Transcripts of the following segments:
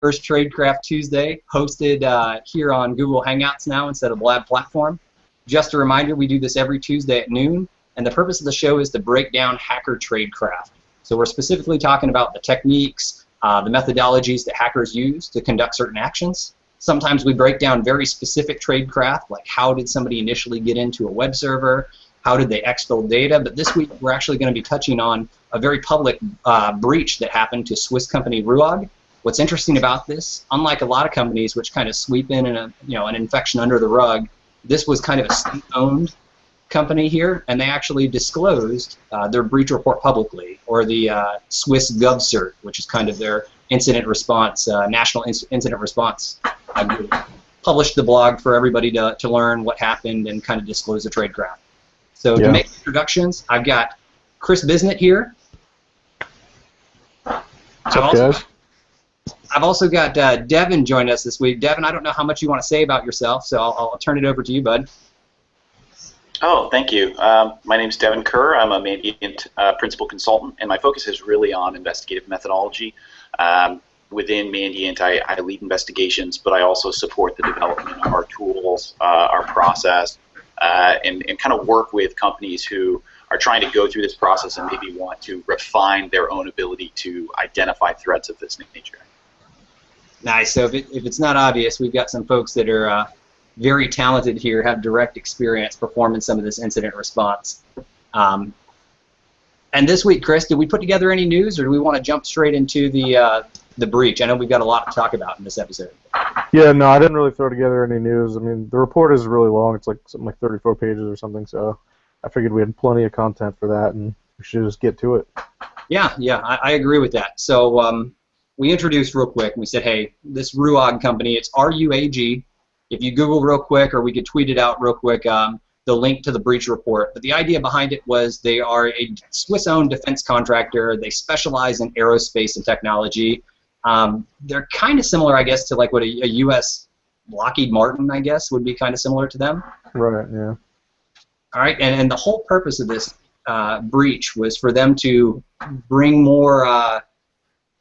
First Tradecraft Tuesday, hosted here on Google Hangouts now instead of Lab Platform. Just a reminder, we do this every Tuesday at noon, and the purpose of the show is to break down hacker tradecraft. So we're specifically talking about the techniques, the methodologies that hackers use to conduct certain actions. Sometimes we break down very specific tradecraft, like how did somebody initially get into a web server, how did they exfil data, but this week we're actually going to be touching on a very public breach that happened to Swiss company Ruag. What's interesting about this, unlike a lot of companies which kind of sweep in an infection under the rug, this was kind of a state-owned company here, and they actually disclosed their breach report publicly, or the Swiss GovCERT, which is kind of their incident response, national incident response group, published the blog for everybody to learn what happened and kind of disclose the tradecraft. So to make introductions, I've got Chris Bisnett here. What's up, guys? I've also got Devin joining us this week. Devin, I don't know how much you want to say about yourself, so I'll turn it over to you, bud. Oh, thank you. My name is Devin Kerr. I'm a Mandiant principal consultant, and my focus is really on investigative methodology. Within Mandiant, I lead investigations, but I also support the development of our tools, our process, and kind of work with companies who are trying to go through this process and maybe want to refine their own ability to identify threats of this nature. Nice. So if it's not obvious, we've got some folks that are very talented here, have direct experience performing some of this incident response. And this week, Chris, did we put together any news, or do we want to jump straight into the breach? I know we've got a lot to talk about in this episode. Yeah, no, I didn't really throw together any news. I mean, the report is really long. It's like something like 34 pages or something, so I figured we had plenty of content for that, and we should just get to it. Yeah, I agree with that. So we introduced real quick, and we said, hey, this Ruag company, it's R-U-A-G. If you Google real quick, or we could tweet it out real quick, the link to the breach report. But the idea behind it was they are a Swiss-owned defense contractor. They specialize in aerospace and technology. They're kind of similar, I guess, to like what a U.S. Lockheed Martin, I guess, would be kind of similar to them. Right, yeah. All right, and the whole purpose of this breach was for them to bring more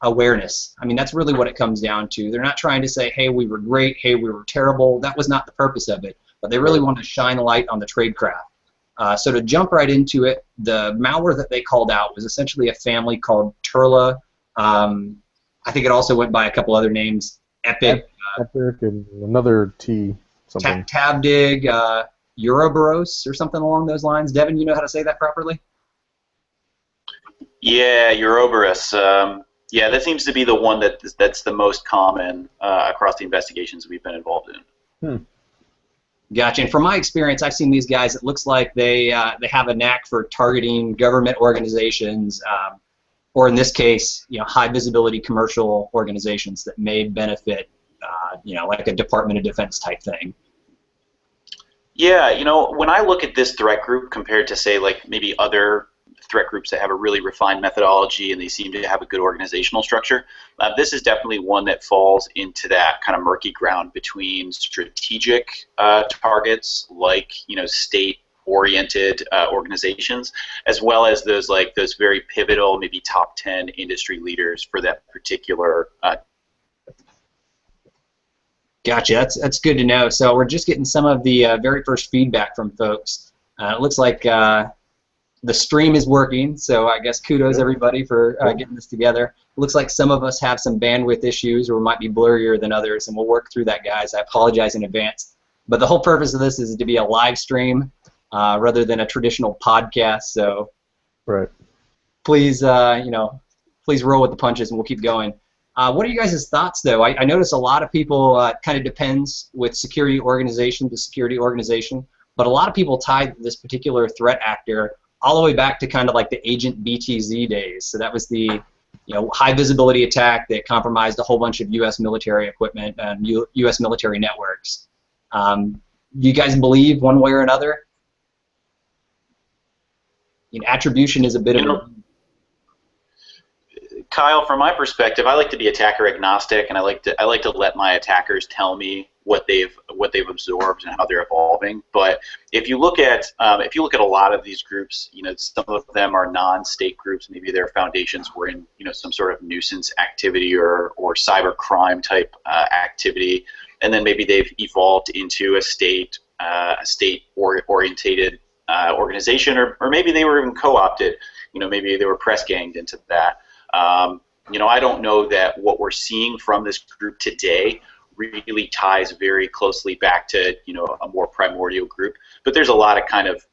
awareness. I mean, that's really what it comes down to. They're not trying to say, hey, we were great, hey, we were terrible. That was not the purpose of it. But they really want to shine a light on the tradecraft. So to jump right into it, the malware that they called out was essentially a family called Turla. I think it also went by a couple other names. Epic. Epic and another T. Something. Tabdig, Ouroboros, or something along those lines. Devin, you know how to say that properly? Yeah, Ouroboros. Yeah, that seems to be the one that's the most common across the investigations we've been involved in. Gotcha. And from my experience, I've seen these guys. It looks like they have a knack for targeting government organizations, or in this case, high visibility commercial organizations that may benefit, like a Department of Defense type thing. Yeah, when I look at this threat group compared to, say, like maybe other threat groups that have a really refined methodology and they seem to have a good organizational structure, this is definitely one that falls into that kind of murky ground between strategic targets, like state-oriented organizations, as well as those very pivotal, maybe top 10 industry leaders for that particular. Gotcha. That's good to know. So we're just getting some of the very first feedback from folks. It looks like the stream is working, so I guess kudos everybody for getting this together. It looks like some of us have some bandwidth issues or might be blurrier than others, and we'll work through that, guys. I apologize in advance. But the whole purpose of this is to be a live stream rather than a traditional podcast. So please, please roll with the punches, and we'll keep going. What are you guys' thoughts, though? I notice a lot of people kind of depends with security organization to security organization, but a lot of people tie this particular threat actor all the way back to kind of like the Agent BTZ days. So that was the high visibility attack that compromised a whole bunch of U.S. military equipment and U.S. military networks. Do you guys believe one way or another? Attribution is a bit of a... Kyle, from my perspective, I like to be attacker agnostic, and I like to let my attackers tell me what they've absorbed and how they're evolving. But if you look at a lot of these groups, some of them are non-state groups. Maybe their foundations were in some sort of nuisance activity or cyber crime type activity, and then maybe they've evolved into a state orientated organization, or maybe they were even co-opted. Maybe they were press ganged into that. I don't know that what we're seeing from this group today really ties very closely back to a more primordial group. But there's a lot of kind of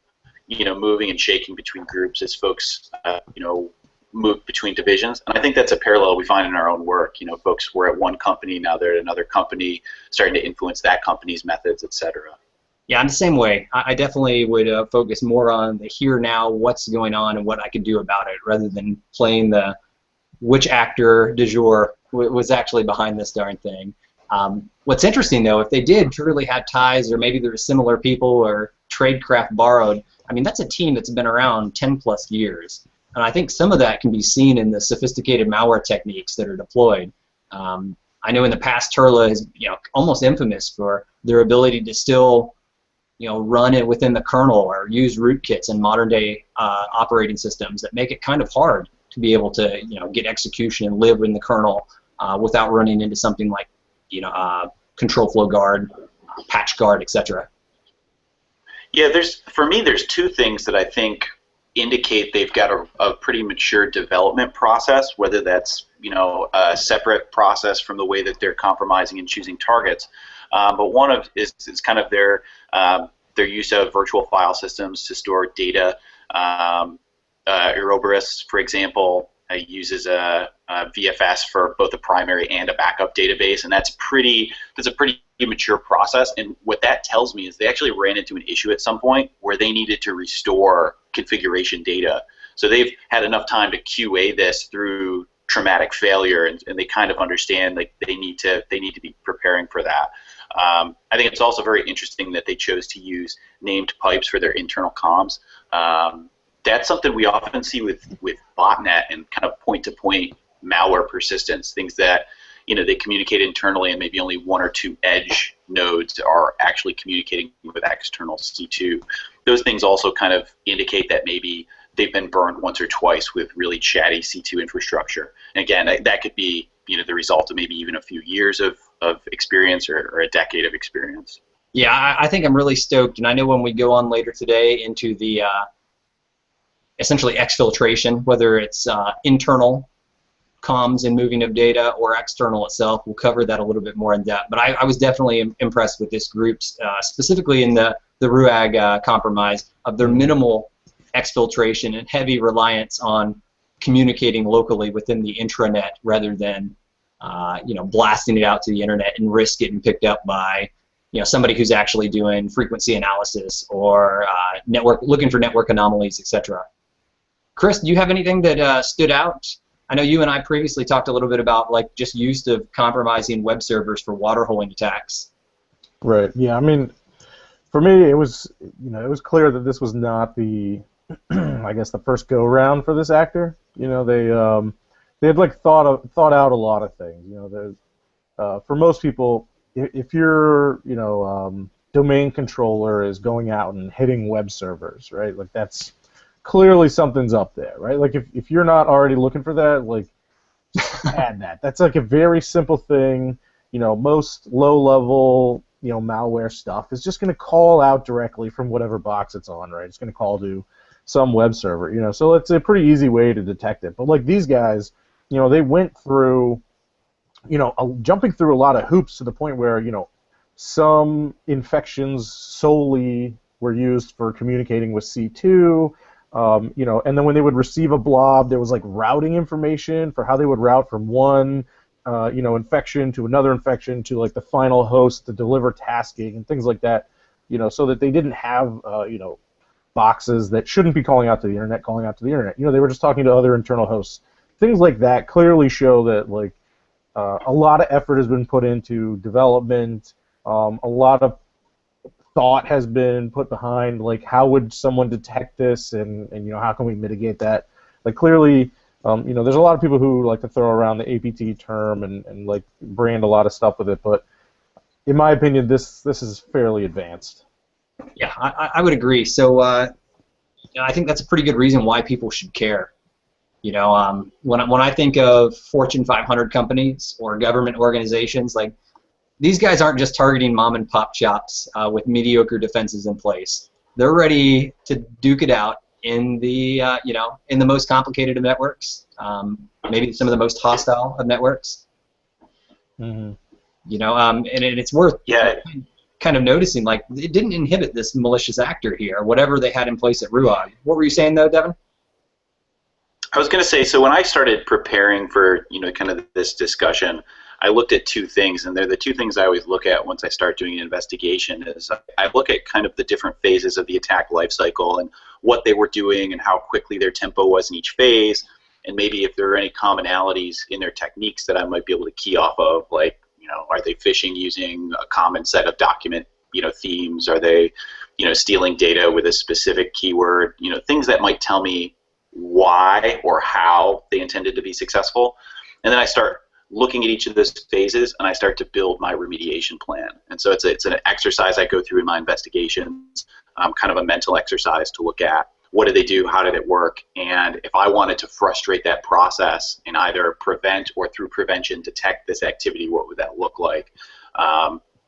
moving and shaking between groups as folks move between divisions, and I think that's a parallel we find in our own work. Folks were at one company, now they're at another company, starting to influence that company's methods, etc. Yeah, I'm the same way. I definitely would focus more on the here now, what's going on, and what I could do about it, rather than playing the which actor du jour was actually behind this darn thing. What's interesting, though, if they did truly have ties, or maybe there were similar people or tradecraft borrowed, I mean, that's a team that's been around 10+ years. And I think some of that can be seen in the sophisticated malware techniques that are deployed. I know in the past, Turla is almost infamous for their ability to still run it within the kernel or use rootkits in modern-day operating systems that make it kind of hard to be able to get execution and live in the kernel without running into something like control flow guard, patch guard, etc. Yeah, for me there's two things that I think indicate they've got a pretty mature development process, whether that's a separate process from the way that they're compromising and choosing targets. But one is kind of their use of virtual file systems to store data. Ouroboros, for example, uses a VFS for both a primary and a backup database, and that's a pretty mature process. And what that tells me is they actually ran into an issue at some point where they needed to restore configuration data. So they've had enough time to QA this through traumatic failure, and they kind of understand like they need to be preparing for that. I think it's also very interesting that they chose to use named pipes for their internal comms. That's something we often see with botnet and kind of point-to-point malware persistence, things that they communicate internally, and maybe only one or two edge nodes are actually communicating with external C2. Those things also kind of indicate that maybe they've been burned once or twice with really chatty C2 infrastructure. And again, that could be the result of maybe even a few years of experience or a decade of experience. Yeah, I think I'm really stoked, and I know when we go on later today into the essentially exfiltration, whether it's internal comms and moving of data or external itself, we'll cover that a little bit more in depth. But I was definitely impressed with this group, specifically in the Ruag compromise, of their minimal exfiltration and heavy reliance on communicating locally within the intranet rather than blasting it out to the internet and risk getting picked up by somebody who's actually doing frequency analysis or looking for network anomalies, etc. Chris, do you have anything that stood out? I know you and I previously talked a little bit about just use of compromising web servers for water holing attacks. Right. Yeah. I mean, for me, it was clear that this was not the I guess the first go around for this actor. They had thought out a lot of things. For most people, if your domain controller is going out and hitting web servers, right? That's clearly something's up there, right? If you're not already looking for that, just add that. That's a very simple thing. Most low-level malware stuff is just going to call out directly from whatever box it's on, right? It's going to call to some web server, so it's a pretty easy way to detect it. But these guys, they went through, jumping through a lot of hoops to the point where, some infections solely were used for communicating with C2, and then when they would receive a blob, there was routing information for how they would route from one, infection to another infection to the final host to deliver tasking and things like that, so that they didn't have, boxes that shouldn't be calling out to the internet. They were just talking to other internal hosts. Things like that clearly show that a lot of effort has been put into development. A lot of thought has been put behind how would someone detect this, and how can we mitigate that. Clearly, There's a lot of people who like to throw around the APT term and like brand a lot of stuff with it, but in my opinion, this is fairly advanced. Yeah, I would agree. So I think that's a pretty good reason why people should care. When I think of Fortune 500 companies or government organizations, like these guys aren't just targeting mom and pop shops with mediocre defenses in place. They're ready to duke it out in the in the most complicated of networks, maybe some of the most hostile of networks. Mm-hmm. And it's worth kind of noticing, like, it didn't inhibit this malicious actor here, whatever they had in place at Ruag. What were you saying though, Devin? I was going to say, so when I started preparing for kind of this discussion, I looked at two things, and they're the two things I always look at once I start doing an investigation. Is I look at kind of the different phases of the attack lifecycle and what they were doing and how quickly their tempo was in each phase, and maybe if there are any commonalities in their techniques that I might be able to key off of, like, are they phishing using a common set of document themes? Are they stealing data with a specific keyword? Things that might tell me why or how they intended to be successful. And then I start looking at each of those phases, and I start to build my remediation plan. And so it's an exercise I go through in my investigations, kind of a mental exercise to look at what did they do, how did it work, and if I wanted to frustrate that process and either prevent or through prevention detect this activity, what would that look like?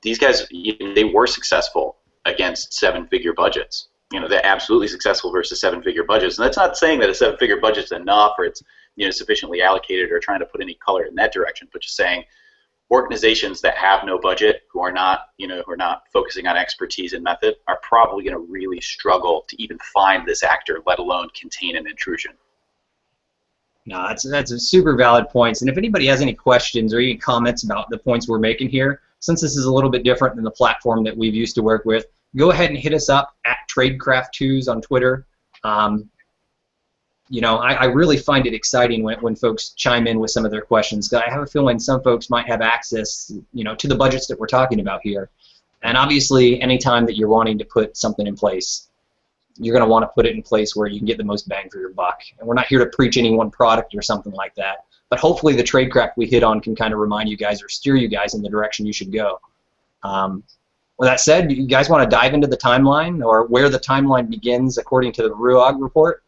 These guys, they were successful against seven-figure budgets. They're absolutely successful versus seven-figure budgets. And that's not saying that a seven-figure budget is enough or it's sufficiently allocated or trying to put any color in that direction, but just saying organizations that have no budget, who are not focusing on expertise and method, are probably going to really struggle to even find this actor, let alone contain an intrusion. No, that's a super valid point. And if anybody has any questions or any comments about the points we're making here, since this is a little bit different than the platform that we've used to work with, go ahead and hit us up at Tradecraft2s on Twitter. I really find it exciting when folks chime in with some of their questions, because I have a feeling some folks might have access, to the budgets that we're talking about here. And obviously, anytime that you're wanting to put something in place, you're going to want to put it in place where you can get the most bang for your buck. And we're not here to preach any one product or something like that, but hopefully the tradecraft we hit on can kind of remind you guys or steer you guys in the direction you should go. With that said, you guys want to dive into the timeline, or where the timeline begins according to the Ruag report?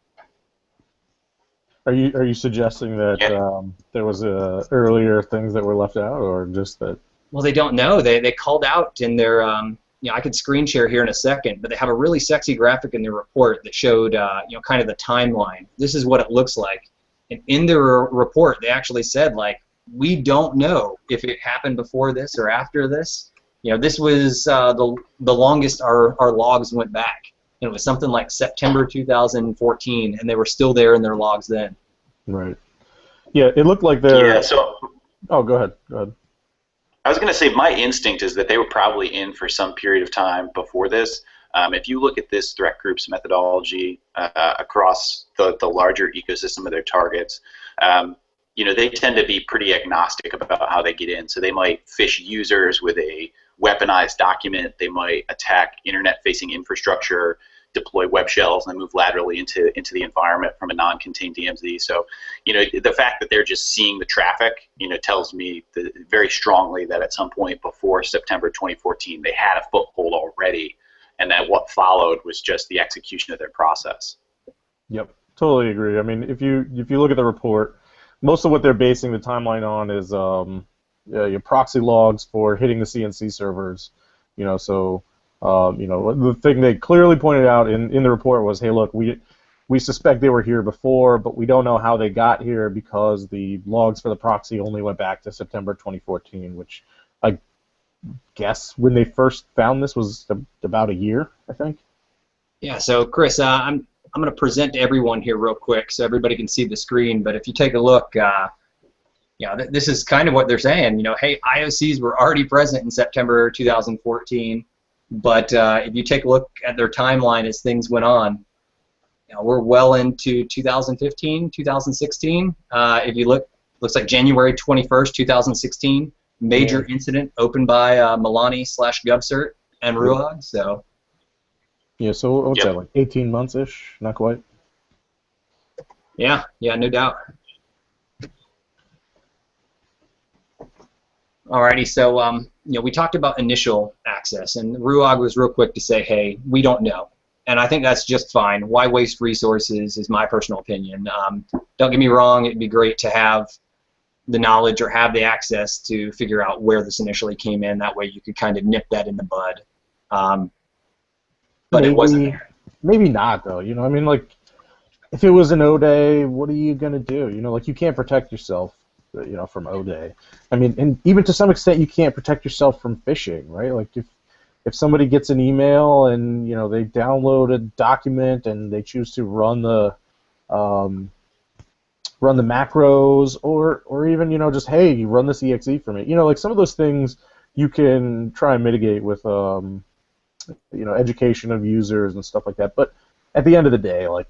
Are you suggesting that there was earlier things that were left out, or just that? Well, they don't know. They called out in their I could screen share here in a second, but they have a really sexy graphic in their report that showed kind of the timeline. This is what it looks like. And in their report, they actually said, like, we don't know if it happened before this or after this. This was the longest our logs went back. And it was something like September 2014, and they were still there in their logs then. Right. Yeah, it looked like they're... Yeah, so... Oh, go ahead. Go ahead. I was going to say my instinct is that they were probably in for some period of time before this. If you look at this threat group's methodology across the larger ecosystem of their targets, they tend to be pretty agnostic about how they get in. So they might phish users with a weaponized document. They might attack internet-facing infrastructure, deploy web shells, and then move laterally into the environment from a non-contained DMZ. So, the fact that they're just seeing the traffic, tells me very strongly that at some point before September 2014, they had a foothold already, and that what followed was just the execution of their process. Yep, totally agree. I mean, if you look at the report, most of what they're basing the timeline on is your proxy logs for hitting the CNC servers. The thing they clearly pointed out in the report was, hey, look, we suspect they were here before, but we don't know how they got here because the logs for the proxy only went back to September 2014, which I guess when they first found this was about a year, I think. Yeah, so Chris, I'm going to present to everyone here real quick so everybody can see the screen, but if you take a look, this is kind of what they're saying. Hey, IOCs were already present in September 2014, but if you take a look at their timeline as things went on, we're well into 2015, 2016. If you look, looks like January 21st, 2016, major incident opened by Milani/GovCERT and Ruag. So. Yeah, so what's that, like 18 months-ish? Not quite? Yeah, no doubt. Alrighty, so we talked about initial access, and Ruag was real quick to say, hey, we don't know. And I think that's just fine. Why waste resources is my personal opinion. Don't get me wrong, it'd be great to have the knowledge or have the access to figure out where this initially came in. That way you could kind of nip that in the bud. But it wasn't there. Maybe not, though. I mean, like, if it was an O-Day, what are you going to do? Like, you can't protect yourself, from O-Day. I mean, and even to some extent, you can't protect yourself from phishing, right? Like, if somebody gets an email and, they download a document and they choose to run the macros or even, just, hey, you run this exe for me. Like, some of those things you can try and mitigate with, education of users and stuff like that. But at the end of the day, like,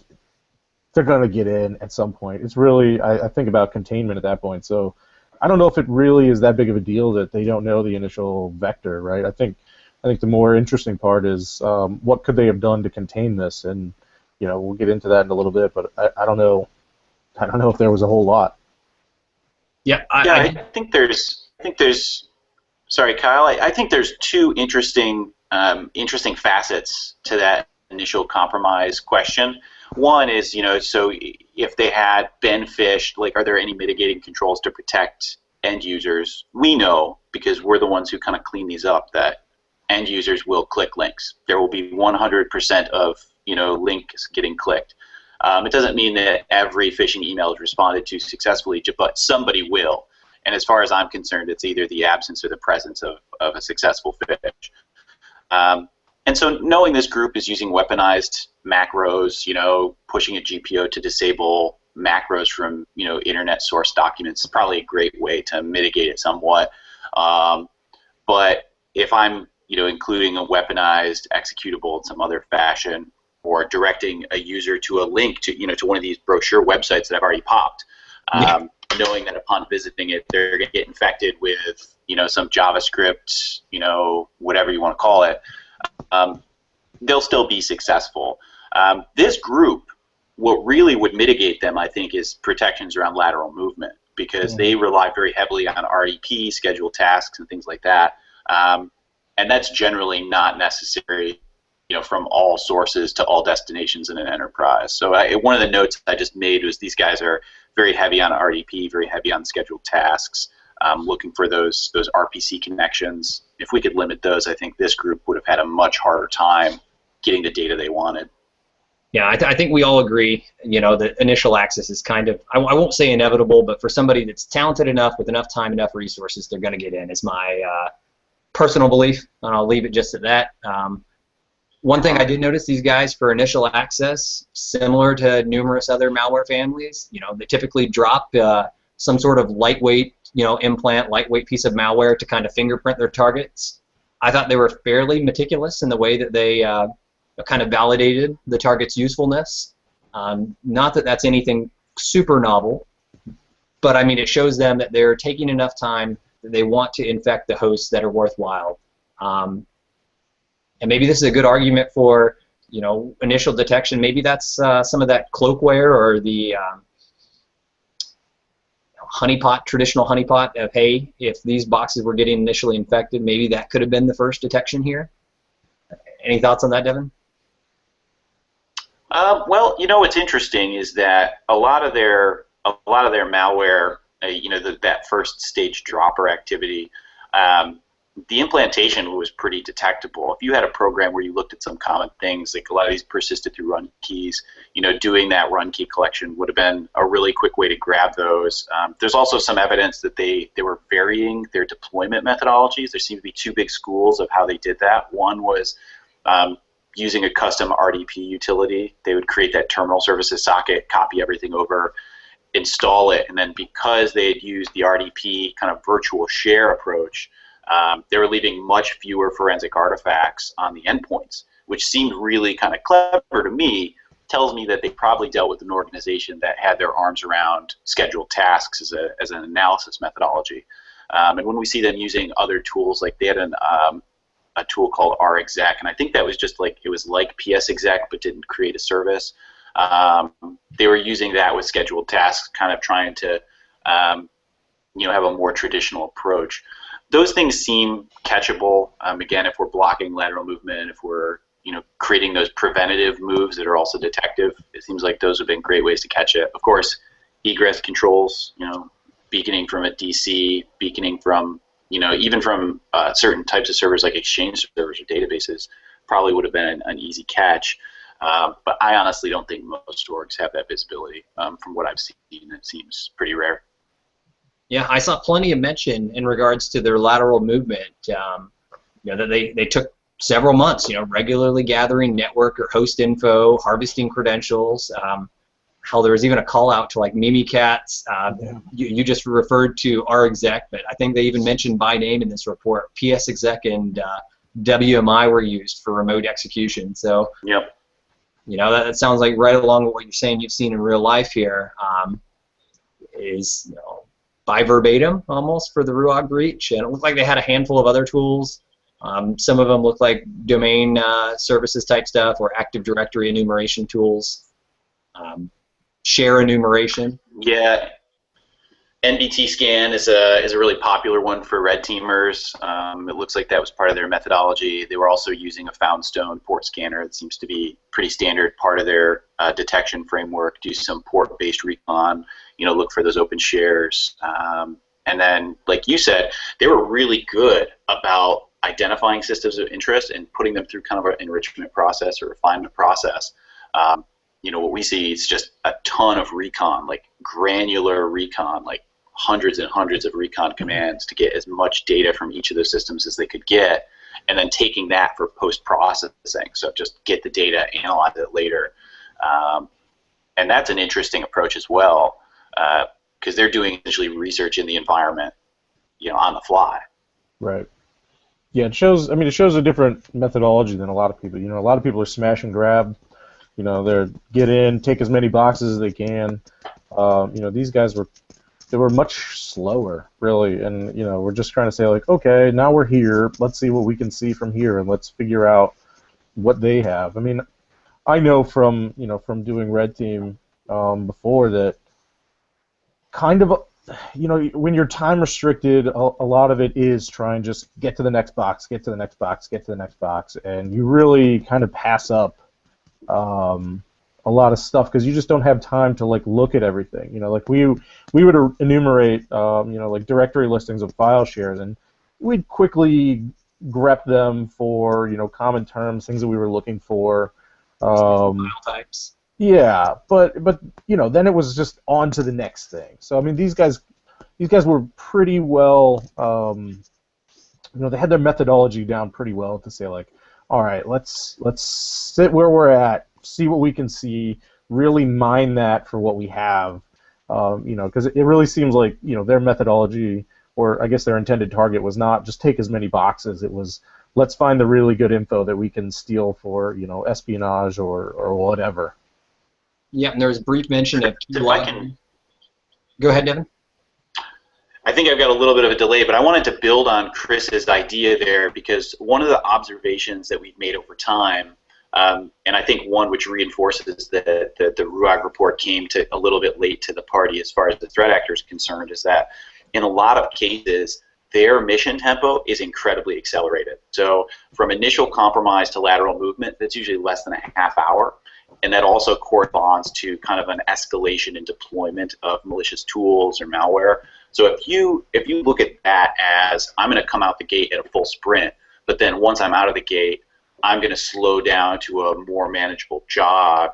they're going to get in at some point. It's really, I think about containment at that point. So I don't know if it really is that big of a deal that they don't know the initial vector, right? I think the more interesting part is what could they have done to contain this, and we'll get into that in a little bit. But I don't know. I don't know if there was a whole lot. Yeah, I think there's. Sorry, Kyle. I think there's two interesting facets to that initial compromise question. One is, so if they had been phished, like, are there any mitigating controls to protect end users? We know, because we're the ones who kind of clean these up, that end users will click links. There will be 100% of links getting clicked. It doesn't mean that every phishing email is responded to successfully, but somebody will. And as far as I'm concerned, it's either the absence or the presence of a successful phish. And so knowing this group is using weaponized macros, pushing a GPO to disable macros from, internet source documents is probably a great way to mitigate it somewhat. But if I'm, including a weaponized executable in some other fashion, or directing a user to a link to, to one of these brochure websites that I've already popped, knowing that upon visiting it, they're going to get infected with, some JavaScript, whatever you want to call it, they'll still be successful. This group, what really would mitigate them, I think, is protections around lateral movement, because they rely very heavily on RDP, scheduled tasks, and things like that. And that's generally not necessary, from all sources to all destinations in an enterprise. So one of the notes I just made was these guys are very heavy on RDP, very heavy on scheduled tasks, looking for those RPC connections. If we could limit those, I think this group would have had a much harder time getting the data they wanted. Yeah, I think we all agree, that initial access is kind of, I won't say inevitable, but for somebody that's talented enough, with enough time, enough resources, they're going to get in, is my personal belief, and I'll leave it just at that. One thing I did notice, these guys, for initial access, similar to numerous other malware families, they typically drop some sort of lightweight, implant, lightweight piece of malware to kind of fingerprint their targets. I thought they were fairly meticulous in the way that they kind of validated the target's usefulness. Not that that's anything super novel, but I mean, it shows them that they're taking enough time that they want to infect the hosts that are worthwhile. And maybe this is a good argument for, initial detection. Maybe that's some of that cloakware or the honeypot, traditional honeypot of, hey, if these boxes were getting initially infected, maybe that could have been the first detection here. Any thoughts on that, Devin? Well, what's interesting is that a lot of their malware, that first stage dropper activity, the implantation was pretty detectable. If you had a program where you looked at some common things, like a lot of these persisted through run keys, doing that run key collection would have been a really quick way to grab those. There's also some evidence that they were varying their deployment methodologies. There seemed to be two big schools of how they did that. One was using a custom RDP utility. They would create that terminal services socket, copy everything over, install it, and then because they had used the RDP kind of virtual share approach, they were leaving much fewer forensic artifacts on the endpoints, which seemed really kind of clever to me. Tells me that they probably dealt with an organization that had their arms around scheduled tasks as an analysis methodology. And when we see them using other tools, like they had a tool called rexec, and I think that was just like, it was like psexec but didn't create a service. They were using that with scheduled tasks, kind of trying to have a more traditional approach. those things seem catchable. Again, if we're blocking lateral movement, if we're creating those preventative moves that are also detective, it seems like those have been great ways to catch it. Of course, egress controls, beaconing from a DC, beaconing from, even from certain types of servers like Exchange servers or databases, probably would have been an easy catch. But I honestly don't think most orgs have that visibility. From what I've seen, it seems pretty rare. Yeah, I saw plenty of mention in regards to their lateral movement. That they took several months, regularly gathering network or host info, harvesting credentials. How there was even a call out to like Mimikatz. You just referred to RExec, but I think they even mentioned by name in this report. PSExec and WMI were used for remote execution. So, yep. That sounds like right along with what you're saying you've seen in real life here. Is by verbatim almost for the Ruag breach, and it looked like they had a handful of other tools. Some of them look like domain services type stuff or Active Directory enumeration tools, share enumeration. Yeah, NBT scan is a really popular one for red teamers. It looks like that was part of their methodology. They were also using a Foundstone port scanner. It seems to be pretty standard part of their detection framework. Do some port-based recon. Look for those open shares. And then, like you said, they were really good about identifying systems of interest and putting them through kind of an enrichment process or refinement process. What we see is just a ton of recon, like granular recon, like hundreds and hundreds of recon commands to get as much data from each of those systems as they could get, and then taking that for post-processing. So just get the data, analyze it later. And that's an interesting approach as well, because they're doing essentially research in the environment, on the fly. Right. Yeah, it shows a different methodology than a lot of people. A lot of people are smash and grab. They're get in, take as many boxes as they can. These guys were much slower, really, and we're just trying to say like, okay, now we're here. Let's see what we can see from here, and let's figure out what they have. I mean, I know from doing red team before that kind of when you're time restricted, a lot of it is try and just get to the next box, get to the next box, get to the next box, and you really kind of pass up a lot of stuff because you just don't have time to like look at everything. Like we would enumerate like directory listings of file shares, and we'd quickly grep them for common terms, things that we were looking for. File types. Yeah, but then it was just on to the next thing. So I mean, these guys were pretty well. They had their methodology down pretty well to say like, all right, let's sit where we're at, see what we can see, really mine that for what we have, because it really seems like their methodology, or I guess their intended target, was not just take as many boxes. It was let's find the really good info that we can steal for espionage or whatever. Yeah, and there was brief mention of. Go ahead, Devin. I think I've got a little bit of a delay, but I wanted to build on Chris's idea there, because one of the observations that we've made over time, and I think one which reinforces that the Ruag report came to a little bit late to the party as far as the threat actor is concerned, is that in a lot of cases, their mission tempo is incredibly accelerated. So from initial compromise to lateral movement, that's usually less than a half hour. And that also corresponds to kind of an escalation in deployment of malicious tools or malware. So if you look at that as I'm going to come out the gate at a full sprint, but then once I'm out of the gate, I'm going to slow down to a more manageable jog,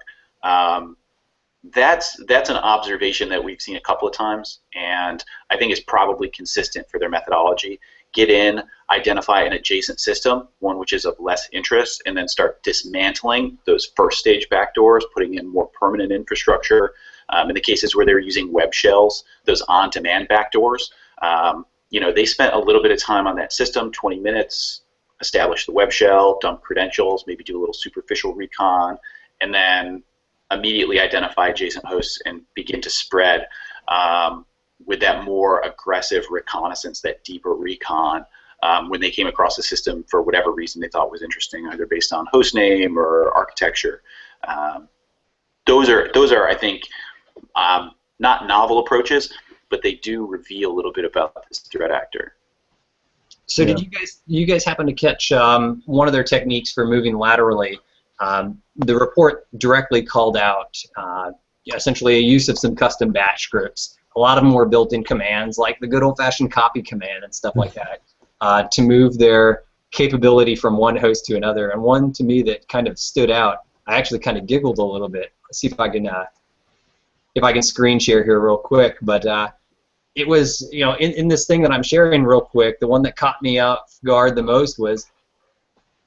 that's an observation that we've seen a couple of times, and I think is probably consistent for their methodology. Get in, identify an adjacent system, one which is of less interest, and then start dismantling those first stage backdoors, putting in more permanent infrastructure. In the cases where they were using web shells, those on-demand backdoors, they spent a little bit of time on that system, 20 minutes, establish the web shell, dump credentials, maybe do a little superficial recon, and then immediately identify adjacent hosts and begin to spread with that more aggressive reconnaissance, that deeper recon, when they came across a system for whatever reason they thought was interesting, either based on host name or architecture. Those are, I think, not novel approaches, but they do reveal a little bit about this threat actor. So Yeah. did you guys happen to catch one of their techniques for moving laterally? The report directly called out essentially a use of some custom batch scripts. A lot of them were built-in commands, like the good old-fashioned copy command and stuff like that, to move their capability from one host to another. And one to me that kind of stood out, I actually kind of giggled a little bit. Let's see if I can screen share here real quick. But it was, you know, in this thing that I'm sharing real quick, the one that caught me off guard the most was,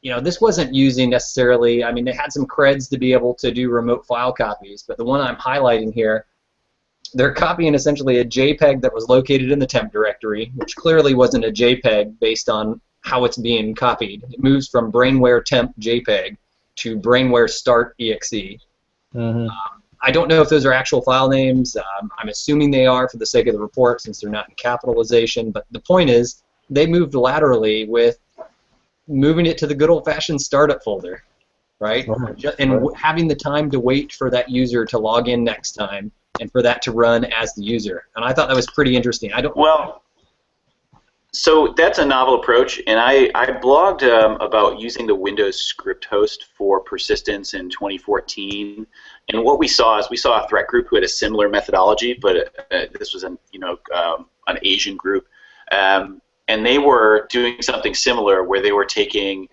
you know, this wasn't using necessarily, I mean, they had some creds to be able to do remote file copies, but the one I'm highlighting here, they're copying essentially a JPEG that was located in the temp directory, which clearly wasn't a JPEG based on how it's being copied. It moves from brainware temp JPEG to brainware start exe. Mm-hmm. I don't know if those are actual file names. I'm assuming they are for the sake of the report since they're not in capitalization, but the point is they moved laterally with moving it to the good old-fashioned startup folder, right? And having the time to wait for that user to log in next time and for that to run as the user. And I thought that was pretty interesting. Well, so that's a novel approach, and I blogged about using the Windows script host for persistence in 2014. And what we saw is we saw a threat group who had a similar methodology, but this was an Asian group, and they were doing something similar where they were taking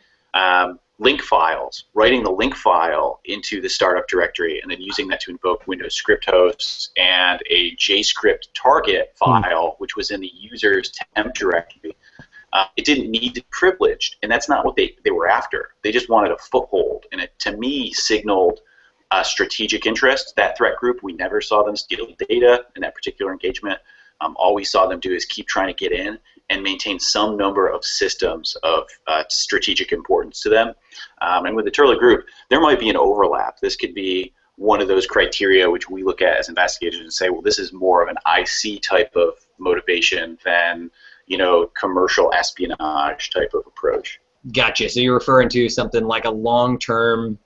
link files, writing the link file into the startup directory, and then using that to invoke Windows script hosts and a JScript target file, which was in the user's temp directory. It didn't need to be privileged, and that's not what they were after. They just wanted a foothold, and it, to me, signaled strategic interest. That threat group, we never saw them steal data in that particular engagement. All we saw them do is keep trying to get in and maintain some number of systems of strategic importance to them. And with the Turley group, there might be an overlap. This could be one of those criteria which we look at as investigators and say, well, this is more of an IC type of motivation than, you know, commercial espionage type of approach. Gotcha. So you're referring to something like a long-term,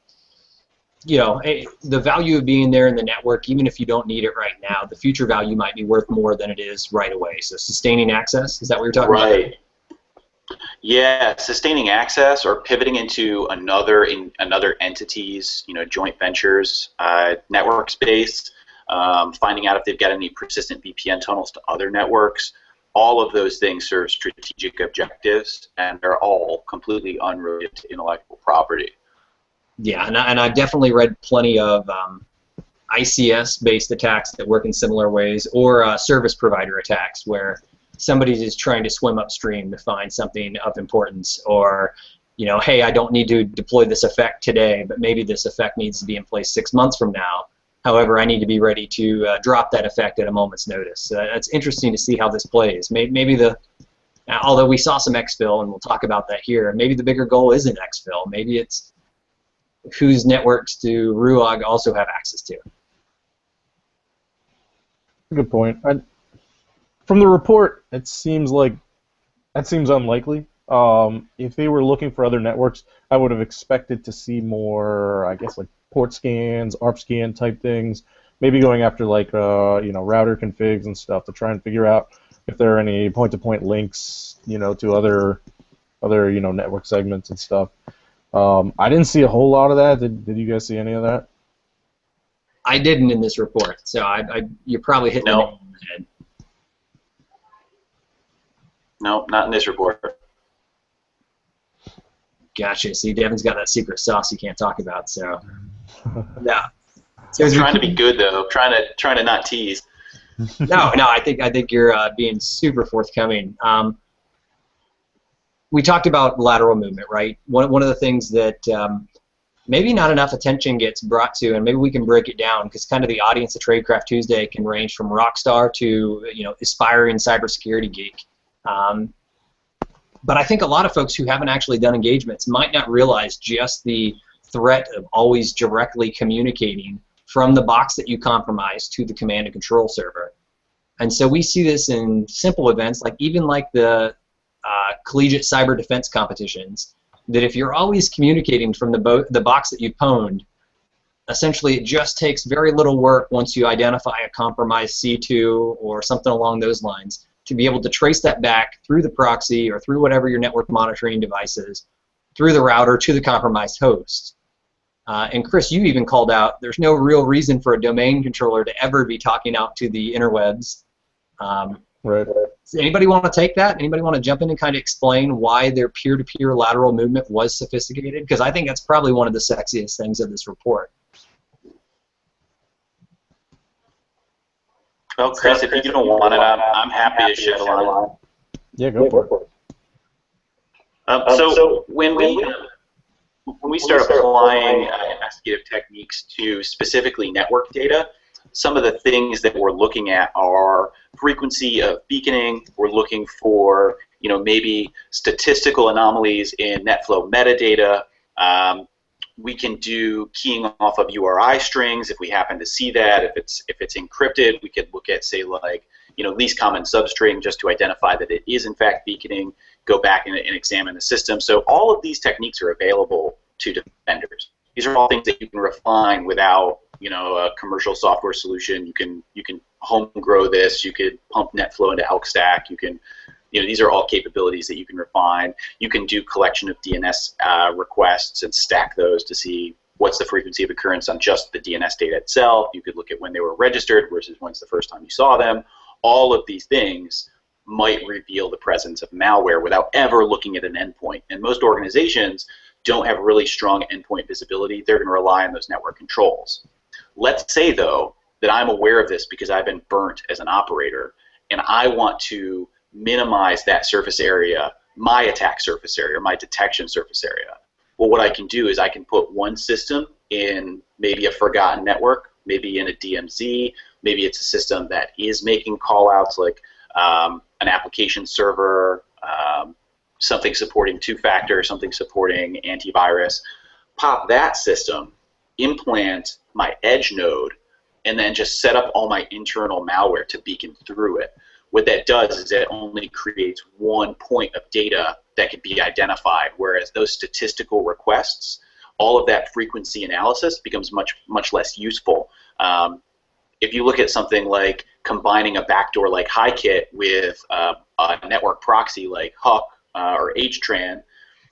you know, the value of being there in the network, even if you don't need it right now, the future value might be worth more than it is right away. So sustaining access, is that what you're talking about? Right. Yeah, sustaining access or pivoting into another entity's, you know, joint ventures, network space, finding out if they've got any persistent VPN tunnels to other networks. All of those things serve strategic objectives, and they're all completely unrelated to intellectual property. Yeah, and I've definitely read plenty of ICS-based attacks that work in similar ways, or service provider attacks where somebody's just trying to swim upstream to find something of importance, or, you know, hey, I don't need to deploy this effect today, but maybe this effect needs to be in place 6 months from now. However, I need to be ready to drop that effect at a moment's notice. So that's interesting to see how this plays. Maybe although we saw some exfil, and we'll talk about that here, maybe the bigger goal isn't exfil. Maybe it's whose networks do Ruag also have access to? Good point. From the report, it seems like that seems unlikely. If they were looking for other networks, I would have expected to see more, I guess, like port scans, ARP scan type things. Maybe going after like you know, router configs and stuff to try and figure out if there are any point-to-point links, you know, to other you know, network segments and stuff. I didn't see a whole lot of that. Did you guys see any of that? I didn't in this report, so you're probably hitting the nail on the head. No, not in this report. Gotcha. See, Devin's got that secret sauce you can't talk about, so yeah. So I'm trying to be good though. Trying to not tease. No, I think you're being super forthcoming. We talked about lateral movement, right? One of the things that maybe not enough attention gets brought to, and maybe we can break it down, because kind of the audience of Tradecraft Tuesday can range from rock star to, you know, aspiring cybersecurity geek. But I think a lot of folks who haven't actually done engagements might not realize just the threat of always directly communicating from the box that you compromise to the command and control server. And so we see this in simple events, like even like the collegiate cyber defense competitions, that if you're always communicating from the box that you pwned, essentially it just takes very little work once you identify a compromised C2 or something along those lines to be able to trace that back through the proxy or through whatever your network monitoring device is, through the router to the compromised host. And Chris, you even called out there's no real reason for a domain controller to ever be talking out to the interwebs. Right. Does anybody want to take that? Anybody want to jump in and kind of explain why their peer-to-peer lateral movement was sophisticated? Because I think that's probably one of the sexiest things of this report. Well, Chris, if you don't want it, I'm happy to shed a light. Yeah, go for it. So when we start applying investigative techniques to specifically network data, some of the things that we're looking at are frequency of beaconing. We're looking for, maybe statistical anomalies in NetFlow metadata. We can do keying off of URI strings if we happen to see that. If it's encrypted, we could look at, say, like, least common substring just to identify that it is in fact beaconing. Go back and examine the system. So all of these techniques are available to defenders. These are all things that you can refine without, a commercial software solution. You can home grow this. You could pump NetFlow into Elk Stack. You can, these are all capabilities that you can refine. You can do collection of DNS requests and stack those to see what's the frequency of occurrence on just the DNS data itself. You could look at when they were registered versus when's the first time you saw them. All of these things might reveal the presence of malware without ever looking at an endpoint. And most organizations don't have really strong endpoint visibility. They're going to rely on those network controls. Let's say, though, that I'm aware of this because I've been burnt as an operator, and I want to minimize that surface area, my attack surface area, my detection surface area. Well, what I can do is I can put one system in maybe a forgotten network, maybe in a DMZ, maybe it's a system that is making call-outs like an application server, something supporting two-factor, something supporting antivirus. Pop that system, implant my edge node, and then just set up all my internal malware to beacon through it. What that does is it only creates one point of data that can be identified, whereas those statistical requests, all of that frequency analysis becomes much less useful. If you look at something like combining a backdoor like HiKit with a network proxy like Huck or HTRAN,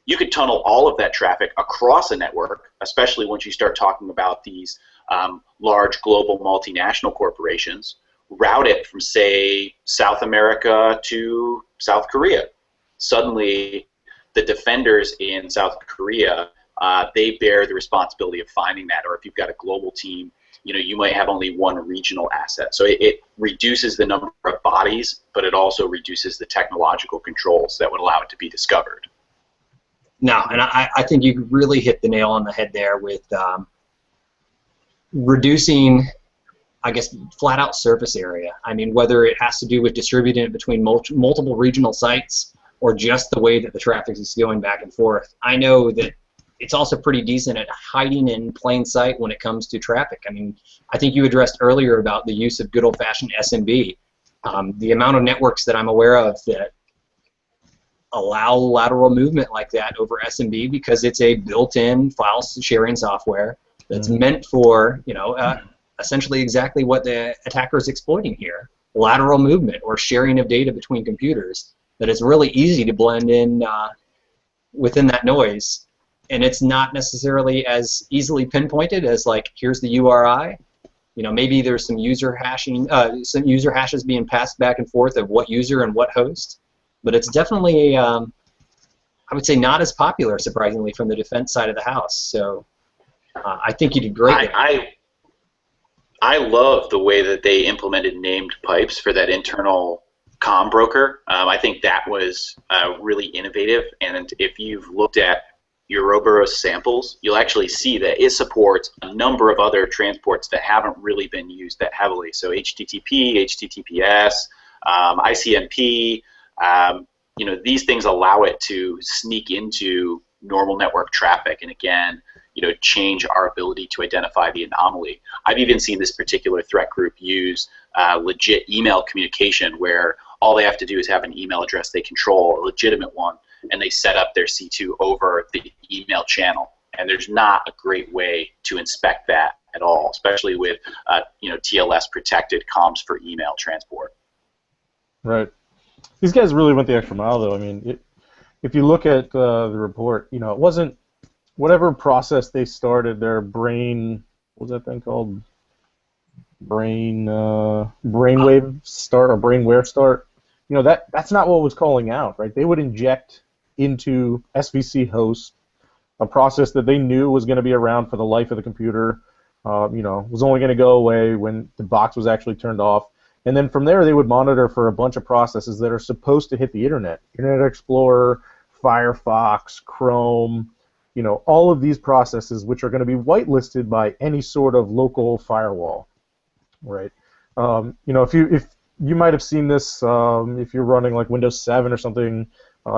you could tunnel all of that traffic across a network, especially once you start talking about these large global multinational corporations, route it from, say, South America to South Korea. Suddenly, the defenders in South Korea, they bear the responsibility of finding that, or if you've got a global team, you might have only one regional asset. So it reduces the number of bodies, but it also reduces the technological controls that would allow it to be discovered. No, and I think you really hit the nail on the head there with reducing, I guess, flat out surface area. I mean, whether it has to do with distributing it between multiple regional sites or just the way that the traffic is going back and forth. I know that it's also pretty decent at hiding in plain sight when it comes to traffic. I mean, I think you addressed earlier about the use of good old-fashioned SMB. The amount of networks that I'm aware of that allow lateral movement like that over SMB because it's a built-in file sharing software that's meant for, essentially exactly what the attacker is exploiting here, lateral movement or sharing of data between computers, that it's really easy to blend in within that noise. And it's not necessarily as easily pinpointed as, like, here's the URI. Maybe there's some user hashing, some user hashes being passed back and forth of what user and what host. But it's definitely, I would say, not as popular, surprisingly, from the defense side of the house. So I think you did great. I love the way that they implemented named pipes for that internal comm broker. I think that was really innovative. And if you've looked at Ouroboros samples, you'll actually see that it supports a number of other transports that haven't really been used that heavily. So HTTP, HTTPS, ICMP, these things allow it to sneak into normal network traffic and, again, change our ability to identify the anomaly. I've even seen this particular threat group use legit email communication where all they have to do is have an email address they control, a legitimate one, and they set up their C2 over the email channel. And there's not a great way to inspect that at all, especially with TLS protected comms for email transport. Right. These guys really went the extra mile, though. I mean, if you look at the report, you know, it wasn't whatever process they started. Their brain, what was that thing called? Brainwave start or brainware start. You know, that's not what was calling out, right? They would inject into SVC host a process that they knew was going to be around for the life of the computer. You know, was only going to go away when the box was actually turned off. And then from there, they would monitor for a bunch of processes that are supposed to hit the internet. Internet Explorer, Firefox, Chrome, you know, all of these processes which are going to be whitelisted by any sort of local firewall, right? You know, if you might have seen this if you're running like Windows 7 or something,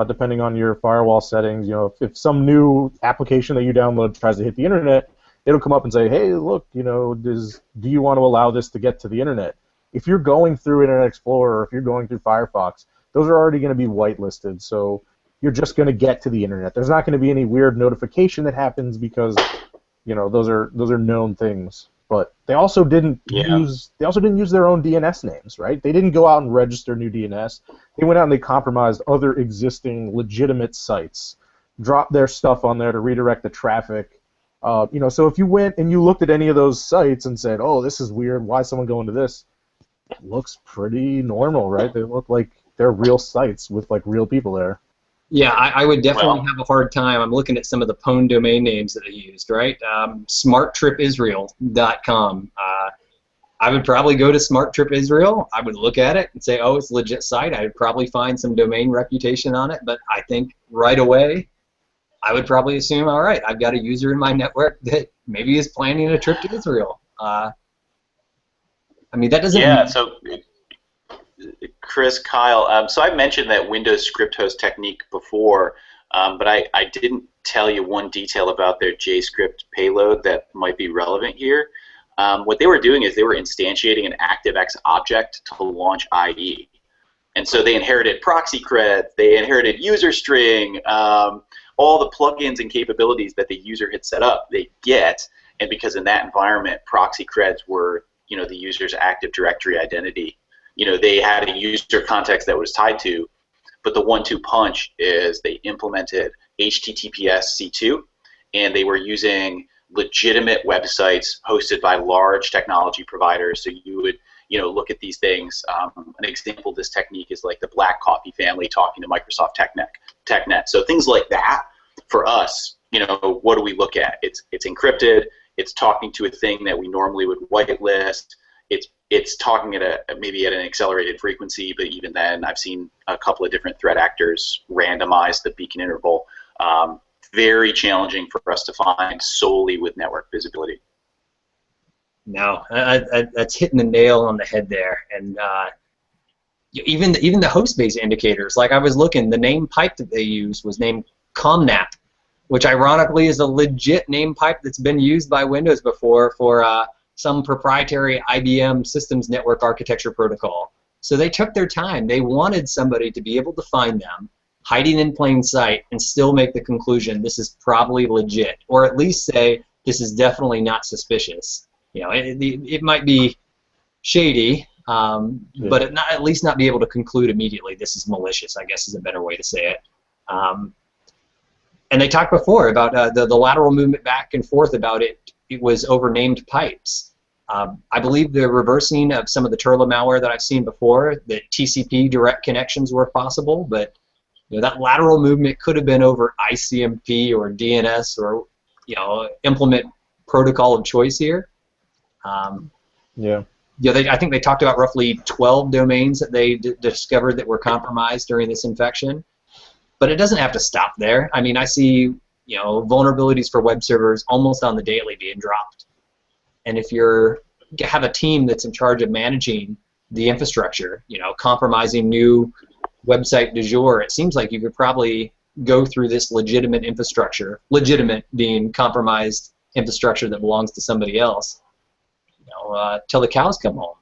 depending on your firewall settings, you know, if some new application that you download tries to hit the internet, it'll come up and say, hey, look, you know, do you want to allow this to get to the internet? If you're going through Internet Explorer or if you're going through Firefox, those are already going to be whitelisted, so you're just going to get to the internet. There's not going to be any weird notification that happens because, you know, those are known things. But they also didn't use their own DNS names, right? They didn't go out and register new DNS. They went out and they compromised other existing legitimate sites, dropped their stuff on there to redirect the traffic. You know, so if you went and you looked at any of those sites and said, "Oh, this is weird. Why is someone going to this?" It looks pretty normal, right? They look like they're real sites with like real people there. Yeah, I would definitely have a hard time. I'm looking at some of the pwn domain names that they used, right? Smarttripisrael.com. I would probably go to SmartTripIsrael. I would look at it and say, oh, it's a legit site. I would probably find some domain reputation on it, but I think right away I would probably assume, all right, I've got a user in my network that maybe is planning a trip to Israel. I mean, that doesn't... Yeah, so Chris, Kyle, so I mentioned that Windows script host technique before, but I didn't tell you one detail about their JScript payload that might be relevant here. What they were doing is they were instantiating an ActiveX object to launch IE. And so they inherited proxy cred, they inherited user string, all the plugins and capabilities that the user had set up, they get, and because in that environment, proxy creds were, you know, the user's Active Directory identity. You know, they had a user context that was tied to, but the 1-2 punch is they implemented HTTPS C2, and they were using legitimate websites hosted by large technology providers. So you would, you know, look at these things. An example of this technique is like the Black Coffee family talking to Microsoft TechNet. So things like that, for us, you know, what do we look at? It's encrypted. It's talking to a thing that we normally would whitelist. It's talking at maybe at an accelerated frequency, but even then, I've seen a couple of different threat actors randomize the beacon interval. Very challenging for us to find solely with network visibility. No, that's hitting the nail on the head there. And even the host-based indicators, like I was looking, the name pipe that they used was named Comnap, which ironically is a legit name pipe that's been used by Windows before for some proprietary IBM systems network architecture protocol. So they took their time. They wanted somebody to be able to find them, hiding in plain sight, and still make the conclusion this is probably legit, or at least say this is definitely not suspicious. You know, it might be shady, but at least not be able to conclude immediately this is malicious, I guess is a better way to say it. And they talked before about the lateral movement back and forth about it was over named pipes. I believe the reversing of some of the Turla malware that I've seen before, that TCP direct connections were possible, but you know, that lateral movement could have been over ICMP or DNS or, you know, implement protocol of choice here. Yeah, I think they talked about roughly 12 domains that they discovered that were compromised during this infection. But it doesn't have to stop there. I mean, I see, you know, vulnerabilities for web servers almost on the daily being dropped. And if you have a team that's in charge of managing the infrastructure, you know, compromising new website du jour, it seems like you could probably go through this legitimate infrastructure, legitimate being compromised infrastructure that belongs to somebody else, you know, till the cows come home.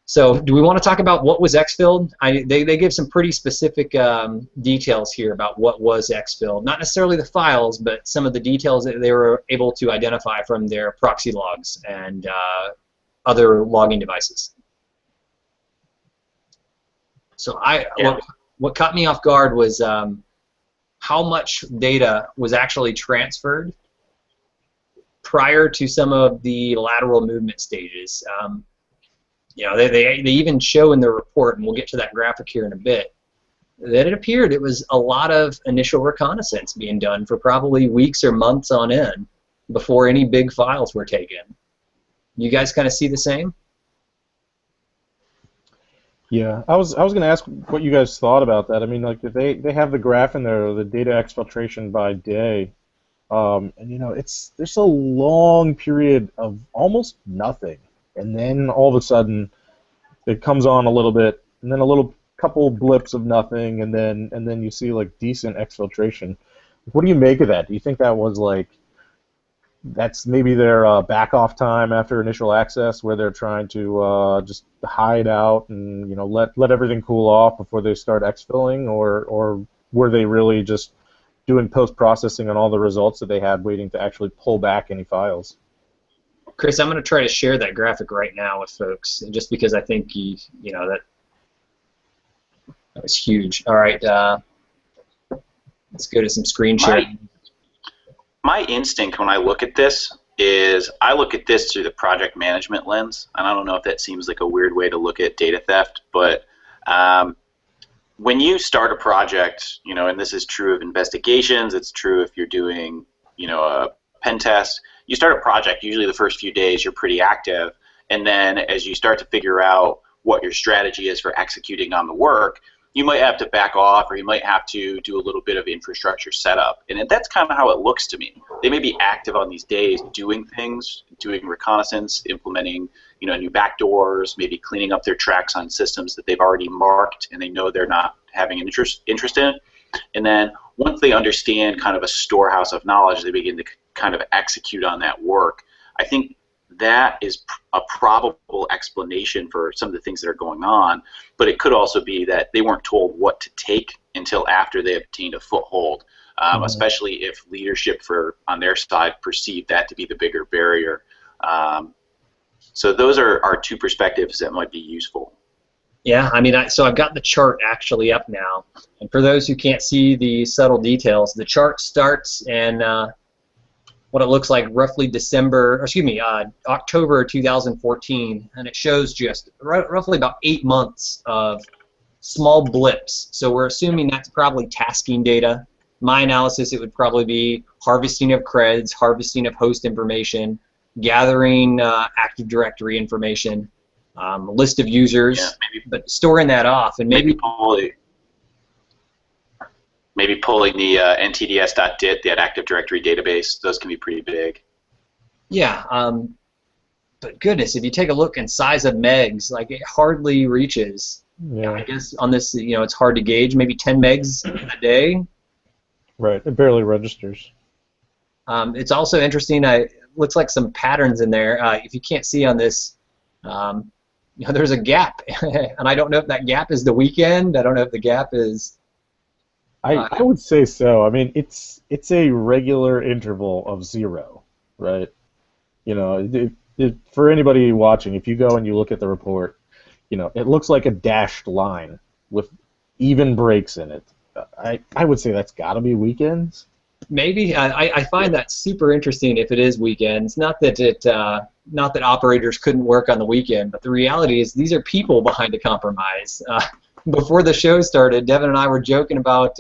So do we want to talk about what was exfilled? They give some pretty specific details here about what was exfilled. Not necessarily the files, but some of the details that they were able to identify from their proxy logs and other logging devices. So what caught me off guard was how much data was actually transferred prior to some of the lateral movement stages. They even show in the report, and we'll get to that graphic here in a bit, that it appeared it was a lot of initial reconnaissance being done for probably weeks or months on end before any big files were taken. You guys kind of see the same? Yeah, I was going to ask what you guys thought about that. I mean, like they have the graph in there, the data exfiltration by day, and there's a long period of almost nothing, and then all of a sudden it comes on a little bit, and then a little couple blips of nothing, and then you see like decent exfiltration. What do you make of that? Do you think that was like that's maybe their back off time after initial access, where they're trying to just hide out and let everything cool off before they start exfilling, or were they really just doing post processing on all the results that they had, waiting to actually pull back any files? Chris, I'm going to try to share that graphic right now with folks, just because I think that was huge. All right, let's go to some screen sharing. My instinct when I look at this is I look at this through the project management lens, and I don't know if that seems like a weird way to look at data theft, but when you start a project, and this is true of investigations, it's true if you're doing, a pen test, you start a project, usually the first few days you're pretty active, and then as you start to figure out what your strategy is for executing on the work, you might have to back off, or you might have to do a little bit of infrastructure setup. And that's kind of how it looks to me. They may be active on these days doing things, doing reconnaissance, implementing new backdoors, maybe cleaning up their tracks on systems that they've already marked and they know they're not having an interest in. And then once they understand kind of a storehouse of knowledge, they begin to kind of execute on that work. I think that is a probable explanation for some of the things that are going on, but it could also be that they weren't told what to take until after they obtained a foothold, especially if leadership on their side perceived that to be the bigger barrier. So those are two perspectives that might be useful. Yeah, I mean, so I've got the chart actually up now, and for those who can't see the subtle details, the chart starts in what it looks like roughly October 2014, and it shows just roughly about 8 months of small blips. So we're assuming that's probably tasking data. My analysis, it would probably be harvesting of creds, harvesting of host information, gathering Active Directory information, list of users, but storing that off, and maybe pulling the ntds.dit, that Active Directory database. Those can be pretty big. Yeah, but goodness, if you take a look in size of megs, like it hardly reaches. Yeah. I guess on this, it's hard to gauge. Maybe 10 megs a day. Right, it barely registers. It's also interesting. It looks like some patterns in there. If you can't see on this, there's a gap, and I don't know if that gap is the weekend. I don't know if the gap is. I would say so. I mean, it's a regular interval of 0, right? For anybody watching, if you go and you look at the report, it looks like a dashed line with even breaks in it. I would say that's got to be weekends. Maybe I find that super interesting if it is weekends. Not that operators couldn't work on the weekend, but the reality is these are people behind a compromise. Before the show started, Devin and I were joking about,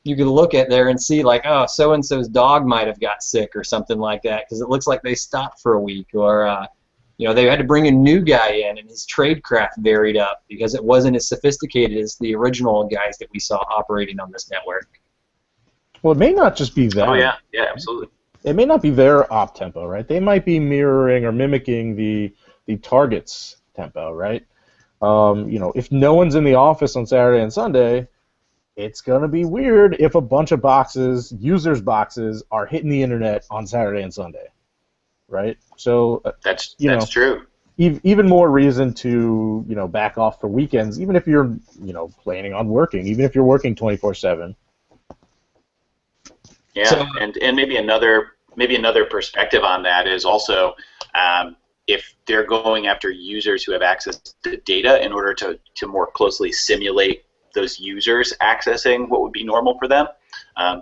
you could look at there and see like, oh, so-and-so's dog might have got sick or something like that because it looks like they stopped for a week, or they had to bring a new guy in and his tradecraft varied up because it wasn't as sophisticated as the original guys that we saw operating on this network. Well, it may not just be that. Oh, yeah, absolutely. It may not be their op tempo, right? They might be mirroring or mimicking the target's tempo, right? If no one's in the office on Saturday and Sunday, it's going to be weird if a bunch of users' boxes, are hitting the internet on Saturday and Sunday, right? So that's true. Even more reason to back off for weekends, even if you're planning on working, even if you're working 24/7. Yeah, so, and maybe another perspective on that is also if they're going after users who have access to data in order to more closely simulate those users accessing what would be normal for them,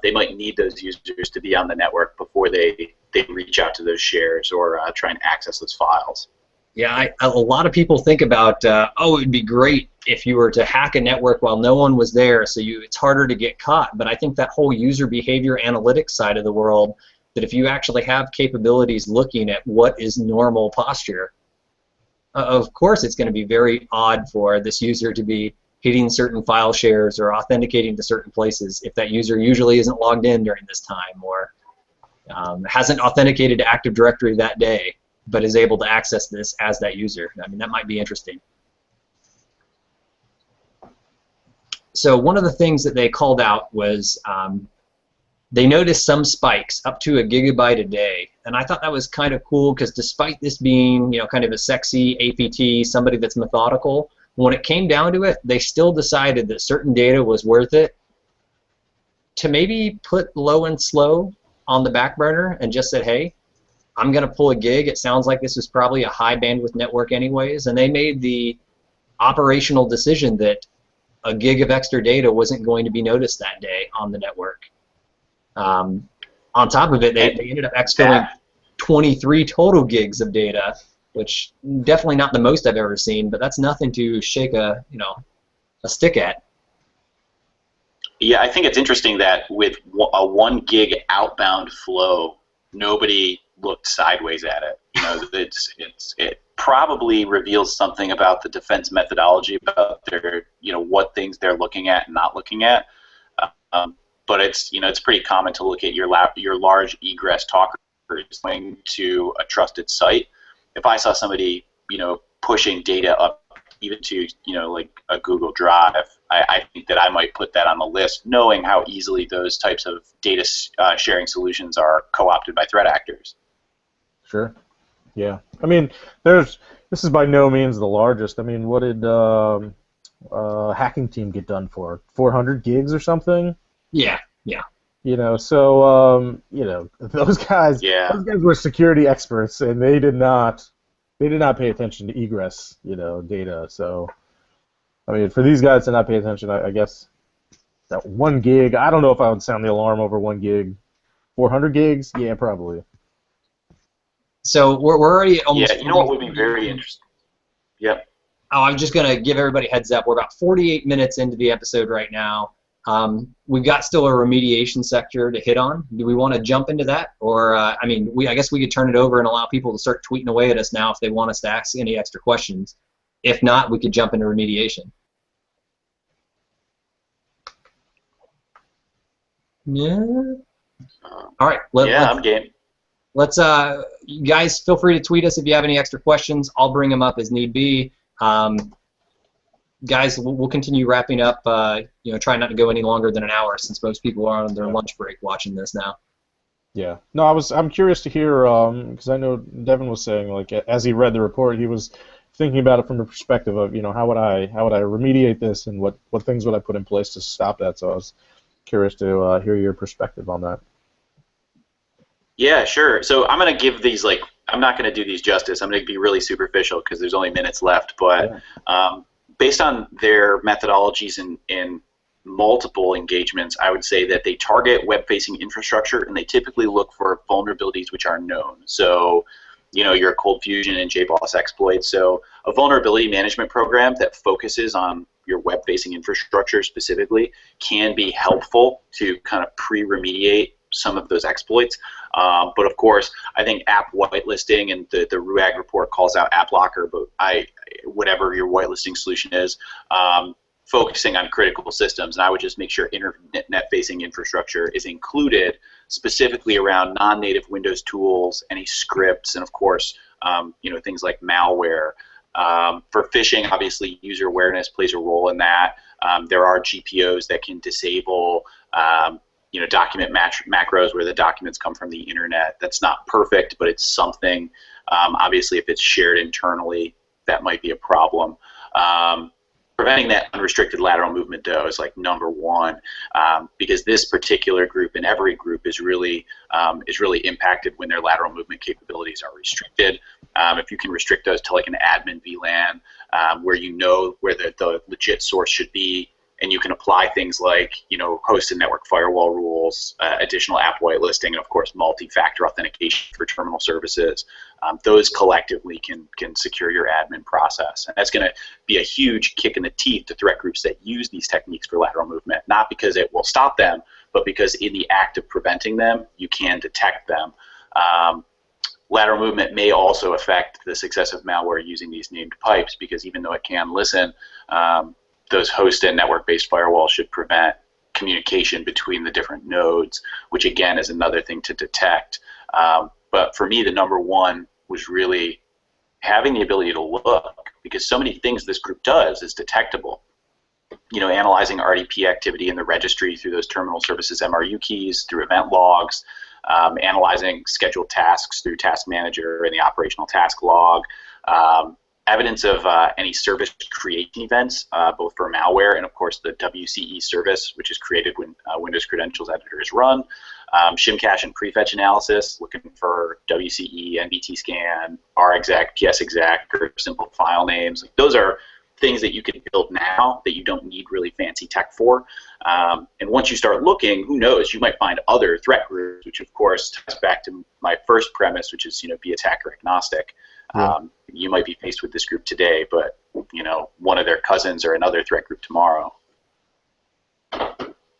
they might need those users to be on the network before they reach out to those shares or try and access those files. Yeah, a lot of people think about, oh, it would be great if you were to hack a network while no one was there, so it's harder to get caught. But I think that whole user behavior analytics side of the world, that if you actually have capabilities looking at what is normal posture, of course it's going to be very odd for this user to be hitting certain file shares or authenticating to certain places if that user usually isn't logged in during this time, or hasn't authenticated to Active Directory that day, but is able to access this as that user. I mean, that might be interesting. So one of the things that they called out was they noticed some spikes up to 1 gigabyte a day, and I thought that was kind of cool because despite this being, kind of a sexy APT, somebody that's methodical, when it came down to it, they still decided that certain data was worth it to maybe put low and slow on the back burner and just said, hey, I'm going to pull a gig. It sounds like this is probably a high bandwidth network anyways, and they made the operational decision that 1 gig of extra data wasn't going to be noticed that day on the network. On top of it, they ended up exfilling 23 total gigs of data, which definitely not the most I've ever seen, but that's nothing to shake a stick at. Yeah, I think it's interesting that with a 1 gig outbound flow, nobody looked sideways at it. It probably reveals something about the defense methodology, about their, what things they're looking at and not looking at. But it's pretty common to look at your large egress talkers going to a trusted site. If I saw somebody, pushing data up even to, like a Google Drive, I think that I might put that on the list, knowing how easily those types of data sharing solutions are co-opted by threat actors. Sure. Yeah. I mean, this is by no means the largest. I mean, what did Hacking Team get done for? 400 gigs or something? Yeah. So those guys were security experts, and they did not pay attention to egress, data. So, I mean, for these guys to not pay attention, I guess that 1 gig, I don't know if I would sound the alarm over 1 gig. 400 gigs? Yeah, probably. So we're already almost... Yeah, what would be very interesting? Yep. Oh, I'm just going to give everybody a heads up. We're about 48 minutes into the episode right now. We've got still a remediation sector to hit on. Do we want to jump into that? Or, I guess we could turn it over and allow people to start tweeting away at us now if they want us to ask any extra questions. If not, we could jump into remediation. Yeah. All right. I'm game. Let's, you guys, feel free to tweet us if you have any extra questions. I'll bring them up as need be. Guys, we'll continue wrapping up. Try not to go any longer than an hour since most people are on their lunch break watching this now. Yeah. No, I'm curious to hear because I know Devin was saying, like, as he read the report, he was thinking about it from the perspective of, how would I remediate this, and what things would I put in place to stop that. So I was curious to hear your perspective on that. Yeah, sure. So I'm going to give these, I'm not going to do these justice. I'm going to be really superficial because there's only minutes left. But based on their methodologies in multiple engagements, I would say that they target web-facing infrastructure, and they typically look for vulnerabilities which are known. So, your Cold Fusion and JBoss exploits. So a vulnerability management program that focuses on your web-facing infrastructure specifically can be helpful to kind of pre-remediate some of those exploits. But of course, I think app whitelisting, and the Ruag report calls out App Locker, but whatever your whitelisting solution is, focusing on critical systems, and I would just make sure internet-facing infrastructure is included, specifically around non-native Windows tools, any scripts, and of course, things like malware. For phishing, obviously, user awareness plays a role in that. There are GPOs that can disable document macros where the documents come from the internet. That's not perfect, but it's something. Obviously, if it's shared internally, that might be a problem. preventing that unrestricted lateral movement, though, is like number one, because this particular group and every group is really impacted when their lateral movement capabilities are restricted. If you can restrict those to like an admin VLAN, where you know where the legit source should be, and you can apply things like, you know, host and network firewall rules, additional app whitelisting, and of course multi-factor authentication for terminal services. Those collectively can secure your admin process, and that's going to be a huge kick in the teeth to threat groups that use these techniques for lateral movement. Not because it will stop them, but because in the act of preventing them, you can detect them. Lateral movement may also affect the success of malware using these named pipes, because even though it can listen, those host and network-based firewalls should prevent communication between the different nodes, which again is another thing to detect. But for me, the number one was really having the ability to look, because so many things this group does is detectable. You know, analyzing RDP activity in the registry through those terminal services MRU keys, through event logs, analyzing scheduled tasks through Task Manager and the operational task log, evidence of any service creation events, both for malware and, of course, the WCE service, which is created when Windows Credentials Editor is run. Shim cache and prefetch analysis, looking for WCE, NBT scan, RExec, PSExec, or simple file names. Those are things that you can build now that you don't need really fancy tech for. And once you start looking, who knows, you might find other threat groups, which of course ties back to my first premise, which is, you know, be attacker agnostic. Yeah. You might be faced with this group today, but, you know, one of their cousins or another threat group tomorrow.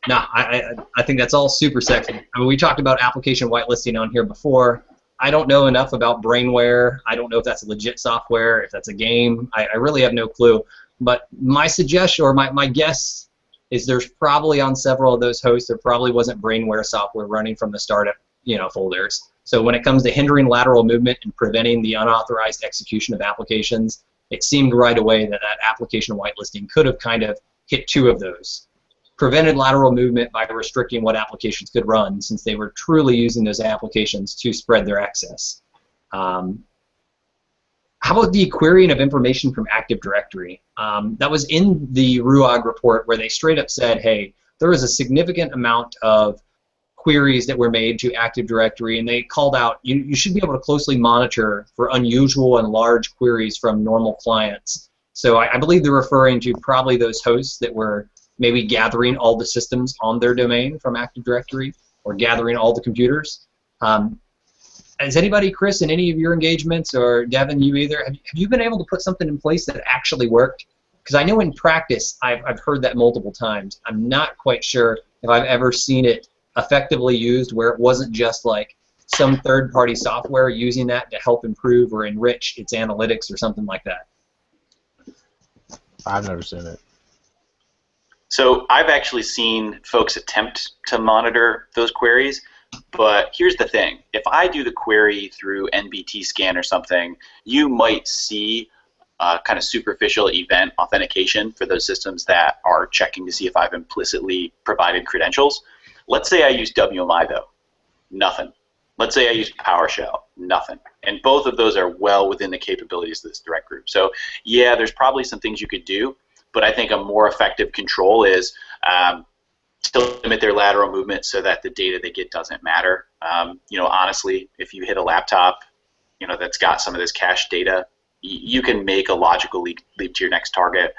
No, I think that's all super sexy. I mean, we talked about application whitelisting on here before. I don't know enough about brainware. I don't know if that's legit software, if that's a game. I really have no clue. But my suggestion, or my guess, is there's probably on several of those hosts there probably wasn't brainware software running from the startup, you know, folders. So when it comes to hindering lateral movement and preventing the unauthorized execution of applications, it seemed right away that that application whitelisting could have kind of hit two of those. Prevented lateral movement by restricting what applications could run, since they were truly using those applications to spread their access. How about the querying of information from Active Directory? That was in the Ruag report, where they straight up said, hey, there was a significant amount of queries that were made to Active Directory, and they called out you should be able to closely monitor for unusual and large queries from normal clients. So I believe they're referring to probably those hosts that were maybe gathering all the systems on their domain from Active Directory, or gathering all the computers. Has anybody, Chris, in any of your engagements, or Devin, you either, have you been able to put something in place that actually worked? Because I know in practice I've heard that multiple times. I'm not quite sure if I've ever seen it effectively used where it wasn't just like some third-party software using that to help improve or enrich its analytics or something like that. I've never seen it. So I've actually seen folks attempt to monitor those queries, but here's the thing. If I do the query through NBT scan or something, you might see kind of superficial event authentication for those systems that are checking to see if I've implicitly provided credentials. Let's say I use WMI though, nothing. Let's say I use PowerShell, nothing. And both of those are well within the capabilities of this threat group. So yeah, there's probably some things you could do, but I think a more effective control is to limit their lateral movement so that the data they get doesn't matter. You know, honestly, if you hit a laptop, you know, that's got some of this cached data, you can make a logical leap to your next target.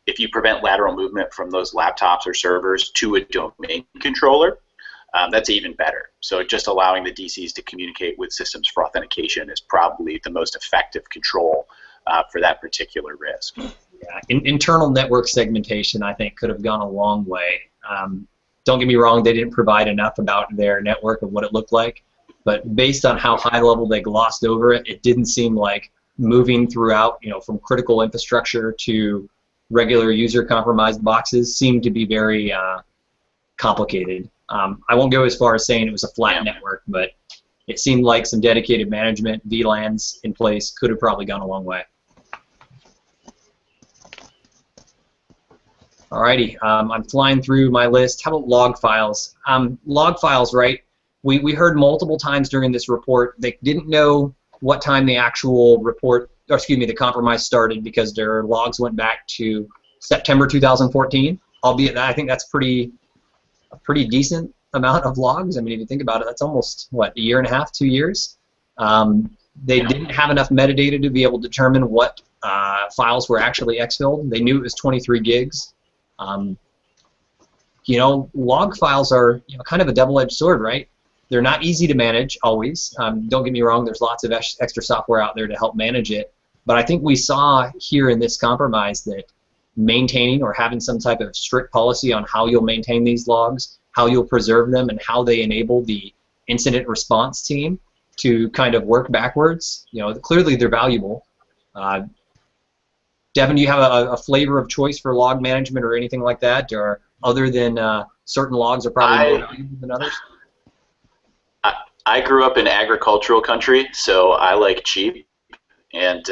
If you prevent lateral movement from those laptops or servers to a domain controller, that's even better. So just allowing the DCs to communicate with systems for authentication is probably the most effective control for that particular risk. Yeah, internal network segmentation, I think, could have gone a long way. Don't get me wrong, they didn't provide enough about their network of what it looked like, but based on how high level they glossed over it, it didn't seem like moving throughout, you know, from critical infrastructure to regular user compromised boxes seemed to be very complicated. I won't go as far as saying it was a flat network, but it seemed like some dedicated management, VLANs in place could have probably gone a long way. Alrighty, I'm flying through my list. How about log files? Log files, right? We heard multiple times during this report they didn't know what time the actual report or excuse me, the compromise started because their logs went back to September 2014. Albeit that I think that's a pretty decent amount of logs. I mean, if you think about it, that's almost what, a year and a half, 2 years. They didn't have enough metadata to be able to determine what files were actually exfilled. They knew it was 23 gigs. You know, log files are, you know, kind of a double-edged sword, right? They're not easy to manage always. Don't get me wrong, there's lots of extra software out there to help manage it. But I think we saw here in this compromise that maintaining or having some type of strict policy on how you'll maintain these logs, how you'll preserve them, and how they enable the incident response team to kind of work backwards. You know, clearly they're valuable. Devin, do you have a flavor of choice for log management or anything like that, or other than certain logs are probably more valuable than others? I grew up in agricultural country, so I like cheap, and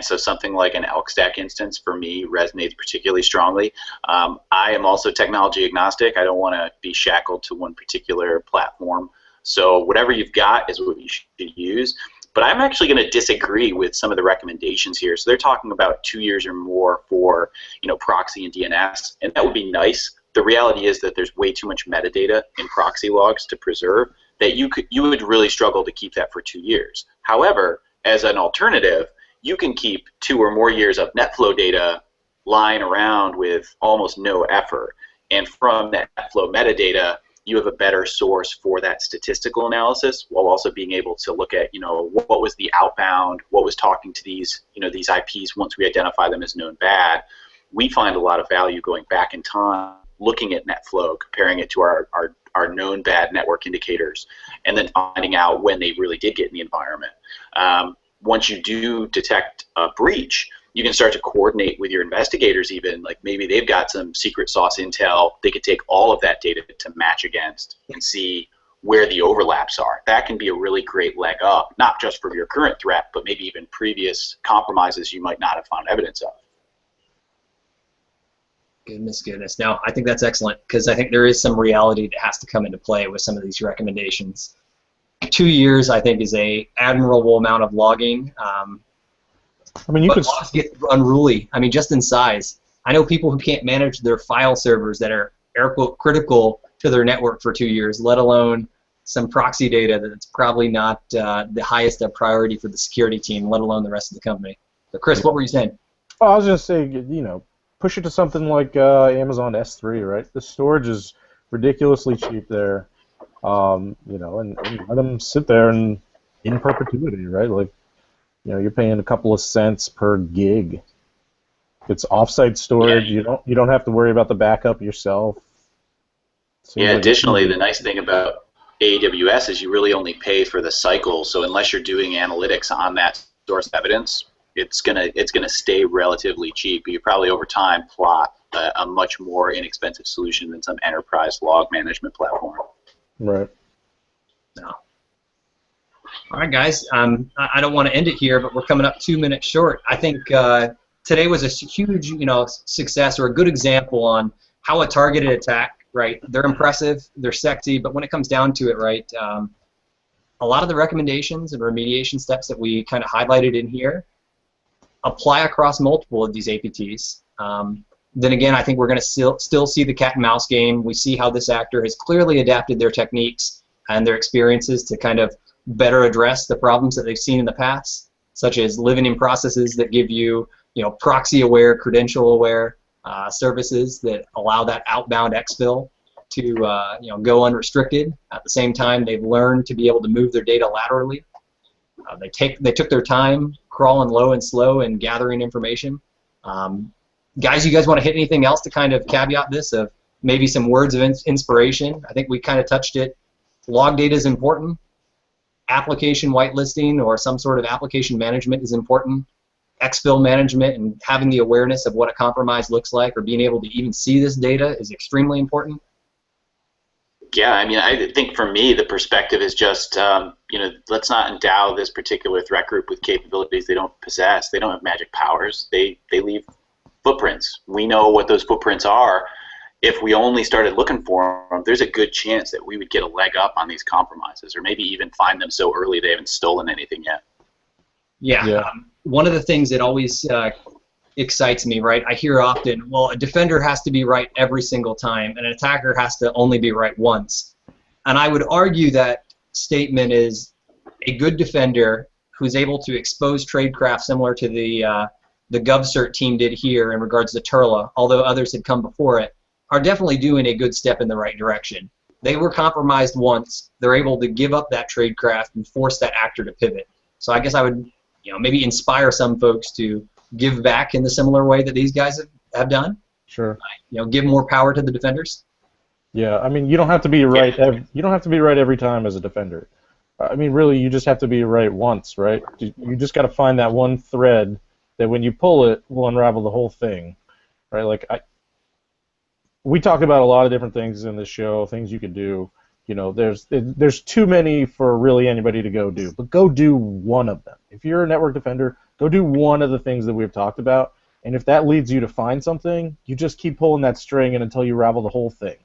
so something like an elk stack instance for me resonates particularly strongly. I am also technology agnostic. I don't want to be shackled to one particular platform. So whatever you've got is what you should use. But I'm actually going to disagree with some of the recommendations here. So they're talking about 2 years or more for, you know, proxy and DNS, and that would be nice. The reality is that there's way too much metadata in proxy logs to preserve that you would really struggle to keep that for 2 years. However, as an alternative, you can keep 2 or more years of NetFlow data lying around with almost no effort. And from that NetFlow metadata, you have a better source for that statistical analysis, while also being able to look at, you know, what was the outbound, what was talking to these, you know, these IPs once we identify them as known bad. We find a lot of value going back in time, looking at NetFlow, comparing it to our known bad network indicators, and then finding out when they really did get in the environment. Once you do detect a breach, you can start to coordinate with your investigators even, like maybe they've got some secret sauce intel, they could take all of that data to match against and see where the overlaps are. That can be a really great leg up, not just for your current threat, but maybe even previous compromises you might not have found evidence of. Goodness. Now, I think that's excellent, because I think there is some reality that has to come into play with some of these recommendations. 2 years, I think, is a admirable amount of logging. I mean, but logs get unruly. I mean, just in size. I know people who can't manage their file servers that are, air quote, critical to their network for 2 years, let alone some proxy data that's probably not the highest of priority for the security team, let alone the rest of the company. But Chris, what were you saying? Well, I was just saying, you know, push it to something like Amazon S3, right? The storage is ridiculously cheap there, you know, and let them sit there and in perpetuity, right? Like, you know, you're paying a couple of cents per gig. It's offsite storage. Yeah. You don't have to worry about the backup yourself. Yeah. Additionally, the nice thing about AWS is you really only pay for the cycle. So unless you're doing analytics on that source evidence, it's gonna stay relatively cheap. You probably over time plot a much more inexpensive solution than some enterprise log management platform. Right. No. All right, guys. I don't want to end it here, but we're coming up 2 minutes short. I think today was a huge, you know, success or a good example on how a targeted attack, right? They're impressive, they're sexy, but when it comes down to it, right, a lot of the recommendations and remediation steps that we kind of highlighted in here apply across multiple of these APTs. Then again, I think we're going to still see the cat and mouse game. We see how this actor has clearly adapted their techniques and their experiences to kind of better address the problems that they've seen in the past, such as living in processes that give you, you know, proxy-aware, credential-aware services that allow that outbound exfil to, you know, go unrestricted. At the same time, they've learned to be able to move their data laterally. They took their time crawling low and slow and gathering information. Guys, you guys want to hit anything else to kind of caveat this of maybe some words of inspiration? I think we kind of touched it. Log data is important. Application whitelisting or some sort of application management is important. Exfil management and having the awareness of what a compromise looks like or being able to even see this data is extremely important. Yeah, I mean, I think for me, the perspective is just, you know, let's not endow this particular threat group with capabilities they don't possess. They don't have magic powers. They leave footprints. We know what those footprints are. If we only started looking for them, there's a good chance that we would get a leg up on these compromises, or maybe even find them so early they haven't stolen anything yet. Yeah. one of the things that always excites me, right? I hear often, well, a defender has to be right every single time, and an attacker has to only be right once. And I would argue that statement is a good defender who's able to expose tradecraft similar to the GovCERT team did here in regards to Turla, although others had come before it, are definitely doing a good step in the right direction. They were compromised once. They're able to give up that tradecraft and force that actor to pivot. So I guess I would, maybe inspire some folks to give back in the similar way that these guys have done. Sure. Give more power to the defenders. Yeah, I mean, you don't have to be right. You don't have to be right every time as a defender. I mean, really, you just have to be right once, right? You just got to find that one thread that, when you pull it, will unravel the whole thing, right? Like we talk about a lot of different things in this show, things you could do. There's too many for really anybody to go do, but go do one of them. If you're a network defender, go do one of the things that we've talked about, and if that leads you to find something, you just keep pulling that string until you ravel the whole thing.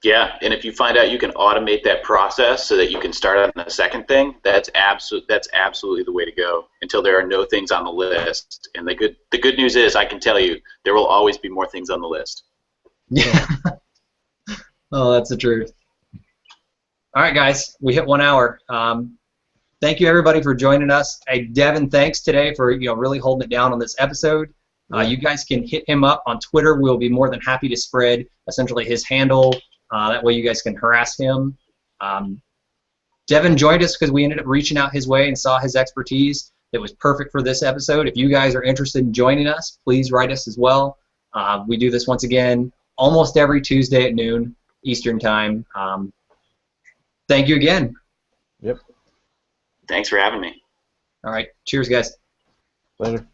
Yeah, and if you find out you can automate that process so that you can start on the second thing, that's absolutely the way to go until there are no things on the list. And the good news is, I can tell you, there will always be more things on the list. Yeah. Oh, that's the truth. All right, guys, we hit 1 hour. Thank you, everybody, for joining us. Hey, Devin, thanks today for really holding it down on this episode. You guys can hit him up on Twitter. We'll be more than happy to spread essentially his handle. That way you guys can harass him. Devin joined us because we ended up reaching out his way and saw his expertise. It was perfect for this episode. If you guys are interested in joining us, please write us as well. We do this once again almost every Tuesday at noon Eastern Time. Thank you again. Yep. Thanks for having me. All right. Cheers, guys. Later.